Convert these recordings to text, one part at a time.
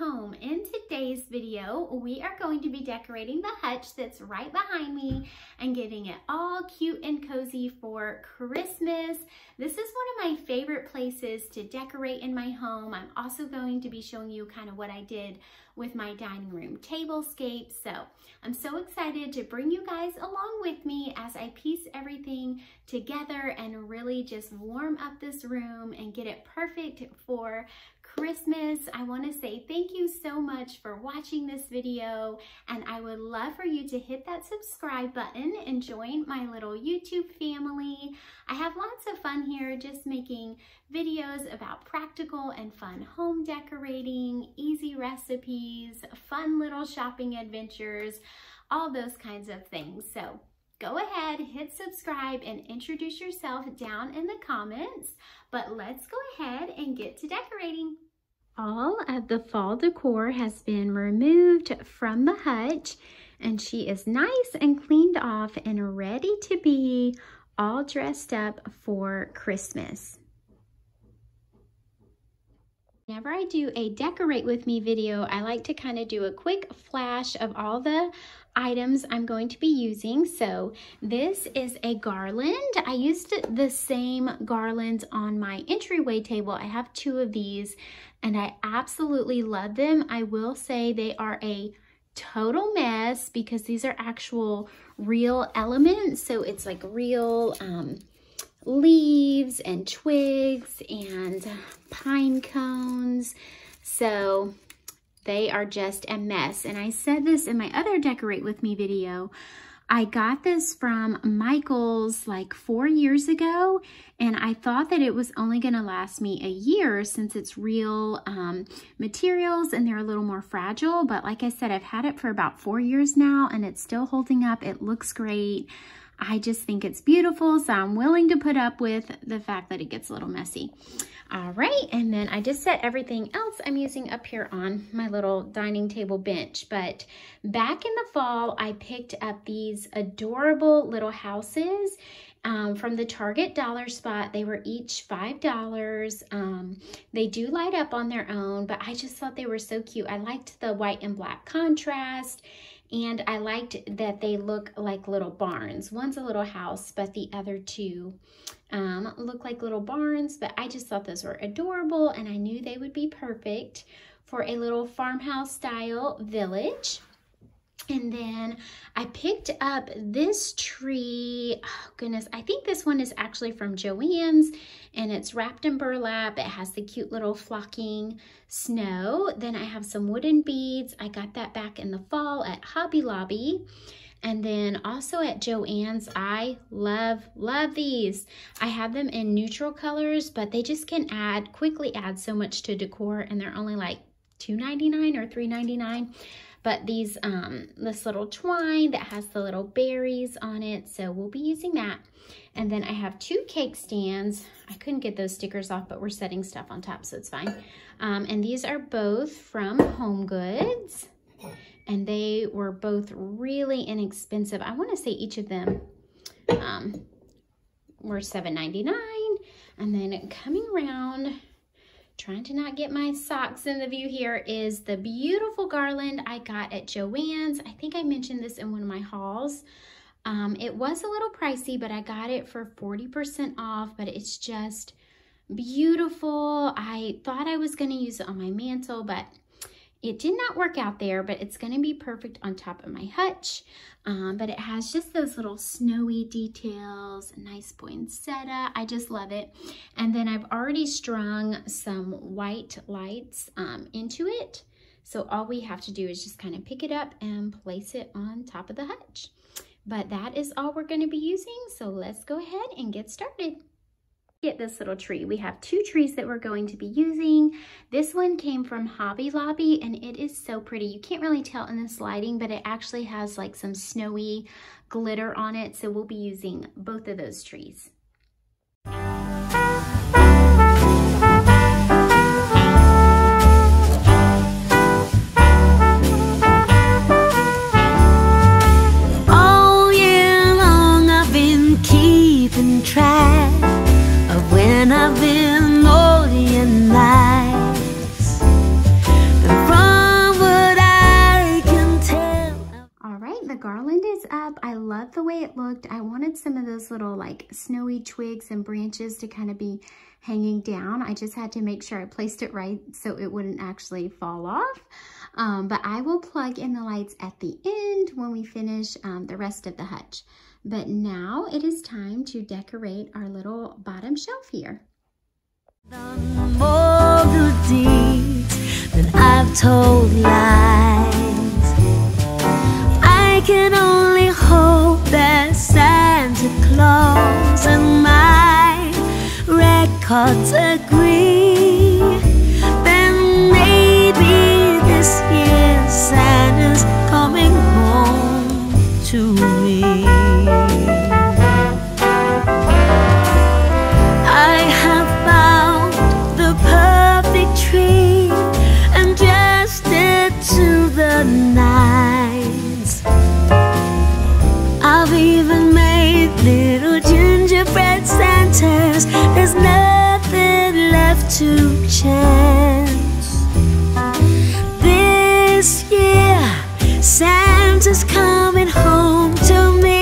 home. In today's video, we are going to be decorating the hutch that's right behind me and getting it all cute and cozy for Christmas. This is one of my favorite places to decorate in my home. I'm also going to be showing you kind of what I did with my dining room tablescape. So I'm so excited to bring you guys along with me as I piece everything together and really just warm up this room and get it perfect for Christmas. I want to say thank you so much for watching this video, and I would love for you to hit that subscribe button and join my little YouTube family. I have lots of fun here just making videos about practical and fun home decorating, easy recipes, fun little shopping adventures, all those kinds of things. So go ahead, hit subscribe, and introduce yourself down in the comments. But let's go ahead and get to decorating. All of the fall decor has been removed from the hutch, and she is nice and cleaned off and ready to be all dressed up for Christmas. Whenever I do a decorate with me video, I like to kind of do a quick flash of all the items I'm going to be using. So this is a garland. I used the same garlands on my entryway table. I have two of these and I absolutely love them. I will say they are a total mess because these are actual real elements. So it's like real leaves and twigs and pine cones. So they are just a mess. And I said this in my other decorate with me video. I got this from Michael's like 4 years ago, and I thought that it was only going to last me a year since it's real materials and they're a little more fragile. But like I said, I've had it for about 4 years now and it's still holding up. It looks great. I just think it's beautiful, so I'm willing to put up with the fact that it gets a little messy. All right, and then I just set everything else I'm using up here on my little dining table bench. But back in the fall, I picked up these adorable little houses from the Target dollar spot. They were each $5. They do light up on their own, but I just thought they were so cute. I liked the white and black contrast. And I liked that they look like little barns. One's a little house, but the other two look like little barns. But I just thought those were adorable, and I knew they would be perfect for a little farmhouse style village. And then I picked up this tree. Oh goodness, I think this one is actually from Joann's, and it's wrapped in burlap. It has the cute little flocking snow. Then I have some wooden beads. I got that back in the fall at Hobby Lobby. And then also at Joann's, I love these. I have them in neutral colors, but they just can quickly add so much to decor, and they're only like $2.99 or $3.99. But these, this little twine that has the little berries on it, so we'll be using that. And then I have two cake stands. I couldn't get those stickers off, but we're setting stuff on top, so it's fine. And these are both from Home Goods, and they were both really inexpensive. I want to say each of them were $7.99. And then coming around, trying to not get my socks in the view here, is the beautiful garland I got at Joann's. I think I mentioned this in one of my hauls. It was a little pricey, but I got it for 40% off, but it's just beautiful. I thought I was going to use it on my mantle, but it did not work out there, but it's going to be perfect on top of my hutch. But it has just those little snowy details, nice poinsettia. I just love it. And then I've already strung some white lights into it. So all we have to do is just kind of pick it up and place it on top of the hutch. But that is all we're going to be using. So let's go ahead and get started. Get this little tree. We have two trees that we're going to be using. This one came from Hobby Lobby, and it is so pretty. You can't really tell in this lighting, but it actually has like some snowy glitter on it. So we'll be using both of those trees. All year long I've been keeping track of when I've been naughty and nice. And from the garland is up. I love the way it looked. I wanted some of those little like snowy twigs and branches to kind of be hanging down. I just had to make sure I placed it right so it wouldn't actually fall off. But I will plug in the lights at the end when we finish the rest of the hutch. But now it is time to decorate our little bottom shelf here. More good deeds than I've told lies. I can only hope that Santa Claus and my records agree. Then maybe this year Santa's coming home to me. I have found the perfect tree and dressed it to the nines. I've even made little gingerbread Santas. There's nothing left to chance. This year, Santa's coming home to me.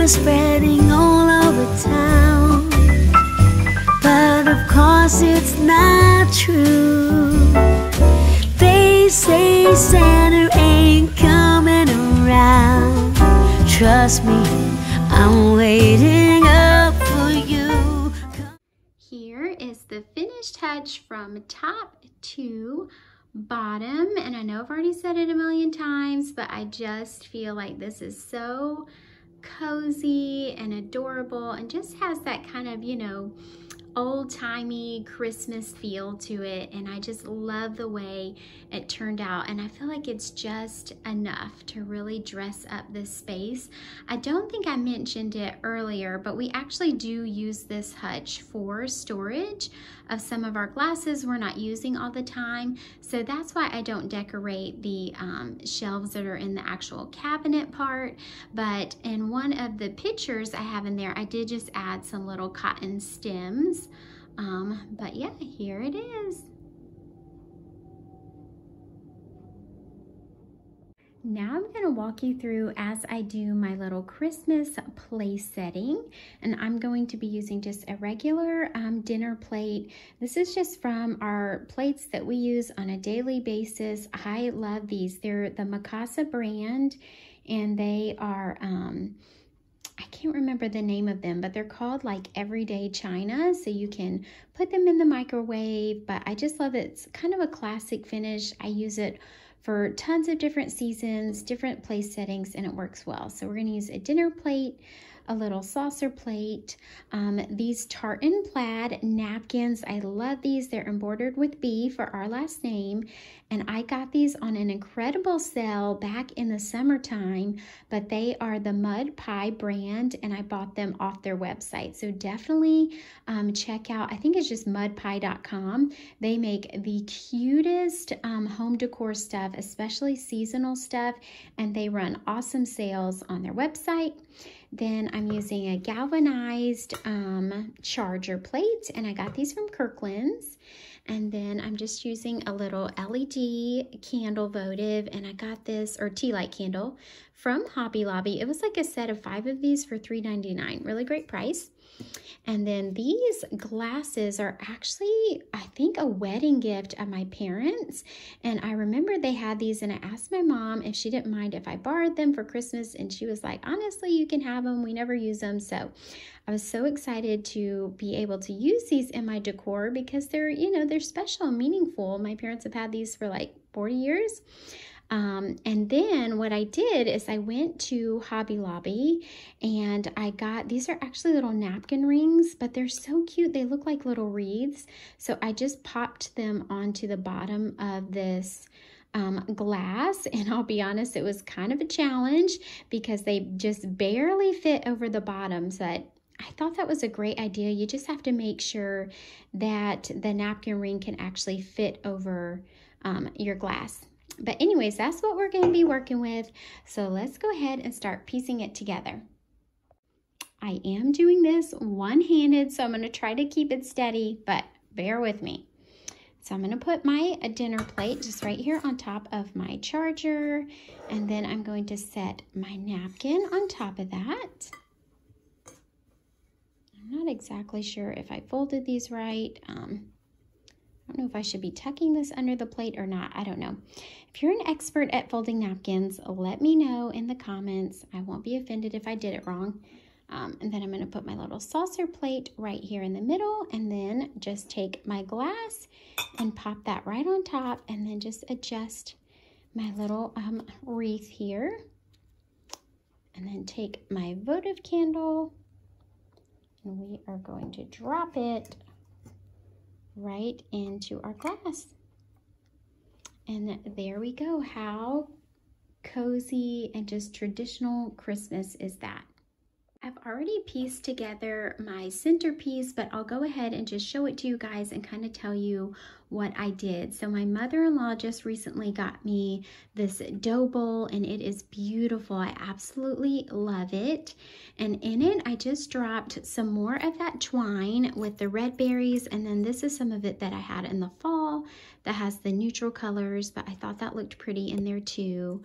Spreading all over town, but of course it's not true. They say Santa ain't coming around. Trust me, I'm waiting up for you. Here is the finished hutch from top to bottom, and I know I've already said it a million times, but I just feel like this is so cozy and adorable and just has that kind of, you know, old-timey Christmas feel to it, and I just love the way it turned out, and I feel like it's just enough to really dress up this space. I don't think I mentioned it earlier, but we actually do use this hutch for storage of some of our glasses we're not using all the time, so that's why I don't decorate the shelves that are in the actual cabinet part. But in one of the pictures I have in there, I did just add some little cotton stems. But yeah, here it is. Now I'm going to walk you through as I do my little Christmas place setting, and I'm going to be using just a regular dinner plate. This is just from our plates that we use on a daily basis. I love these. They're the Mikasa brand, and they are I can't remember the name of them, but they're called like everyday china, so you can put them in the microwave. But I just love it. It's kind of a classic finish. I use it for tons of different seasons, different place settings, and it works well. So we're going to use a dinner plate, a little saucer plate, these tartan plaid napkins. I love these. They're embroidered with B for our last name, and I got these on an incredible sale back in the summertime, but they are the Mud Pie brand, and I bought them off their website. So definitely check out, I think it's just mudpie.com. They make the cutest home decor stuff, especially seasonal stuff, and they run awesome sales on their website. Then I'm using a galvanized charger plate, and I got these from Kirkland's. And then I'm just using a little LED candle votive, and I got this, or tea light candle, from Hobby Lobby. It was like a set of 5 of these for $3.99. Really great price. And then these glasses are actually, I think, a wedding gift of my parents. And I remember they had these, and I asked my mom if she didn't mind if I borrowed them for Christmas. And she was like, honestly, you can have them. We never use them. So I was so excited to be able to use these in my decor because they're, you know, they're special and meaningful. My parents have had these for like 40 years. And then what I did is I went to Hobby Lobby and I got, these are actually little napkin rings, but they're so cute. They look like little wreaths. So I just popped them onto the bottom of this glass, and I'll be honest, it was kind of a challenge because they just barely fit over the bottoms, but I thought that was a great idea. You just have to make sure that the napkin ring can actually fit over your glass. But anyways, that's what we're going to be working with. So let's go ahead and start piecing it together. I am doing this one-handed, so I'm going to try to keep it steady, but bear with me. So I'm going to put my dinner plate just right here on top of my charger, and then I'm going to set my napkin on top of that. I'm not exactly sure if I folded these right. I don't know if I should be tucking this under the plate or not. I don't know. If you're an expert at folding napkins, let me know in the comments. I won't be offended if I did it wrong. And then I'm going to put my little saucer plate right here in the middle, and then just take my glass and pop that right on top, and then just adjust my little wreath here. And then take my votive candle, and we are going to drop it right into our glass. And there we go. How cozy and just traditional Christmas is that? I've already pieced together my centerpiece, but I'll go ahead and just show it to you guys and kind of tell you what I did. So my mother-in-law just recently got me this dough bowl, and it is beautiful. I absolutely love it. And in it, I just dropped some more of that twine with the red berries, and then this is some of it that I had in the fall that has the neutral colors, but I thought that looked pretty in there too.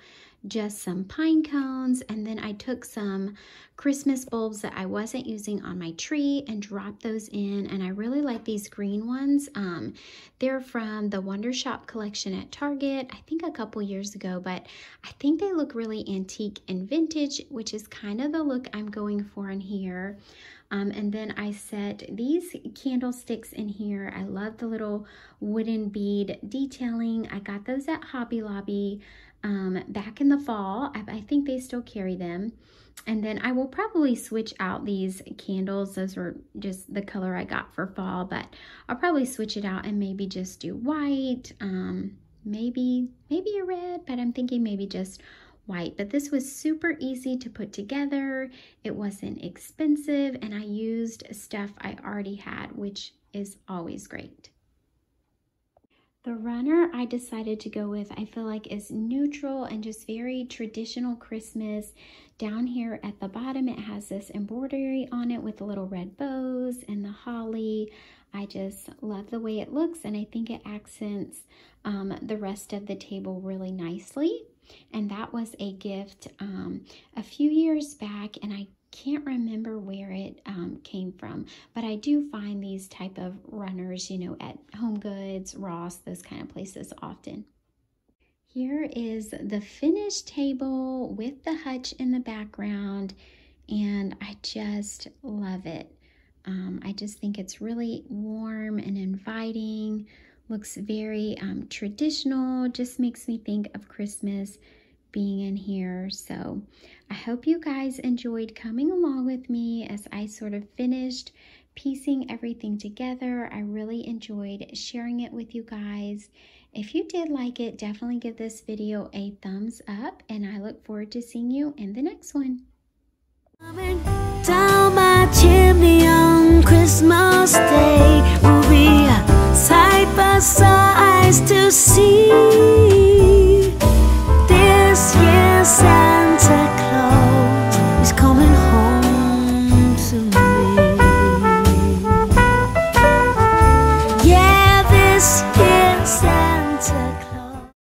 Just some pine cones, and then I took some Christmas bulbs that I wasn't using on my tree and dropped those in, and I really like these green ones. They're from the Wonder Shop collection at Target, I think a couple years ago, but I think they look really antique and vintage, which is kind of the look I'm going for in here. And then I set these candlesticks in here. I love the little wooden bead detailing. I got those at Hobby Lobby back in the fall. I think they still carry them. And then I will probably switch out these candles. Those were just the color I got for fall, but I'll probably switch it out and maybe just do white, maybe a red, but I'm thinking maybe just white. But this was super easy to put together. It wasn't expensive, and I used stuff I already had, which is always great. The runner I decided to go with, I feel like, is neutral and just very traditional Christmas. Down here at the bottom, it has this embroidery on it with the little red bows and the holly. I just love the way it looks, and I think it accents the rest of the table really nicely. And that was a gift a few years back, and I can't remember where it came from, but I do find these type of runners, you know, at Home Goods, Ross, those kind of places often. Here is the finished table with the hutch in the background, and I just love it. I just think it's really warm and inviting, looks very traditional, just makes me think of Christmas being in here. So I hope you guys enjoyed coming along with me as I sort of finished piecing everything together. I really enjoyed sharing it with you guys. If you did like it, definitely give this video a thumbs up, and I look forward to seeing you in the next one. Coming down my chimney on Christmas Day, we'll be side by side to see.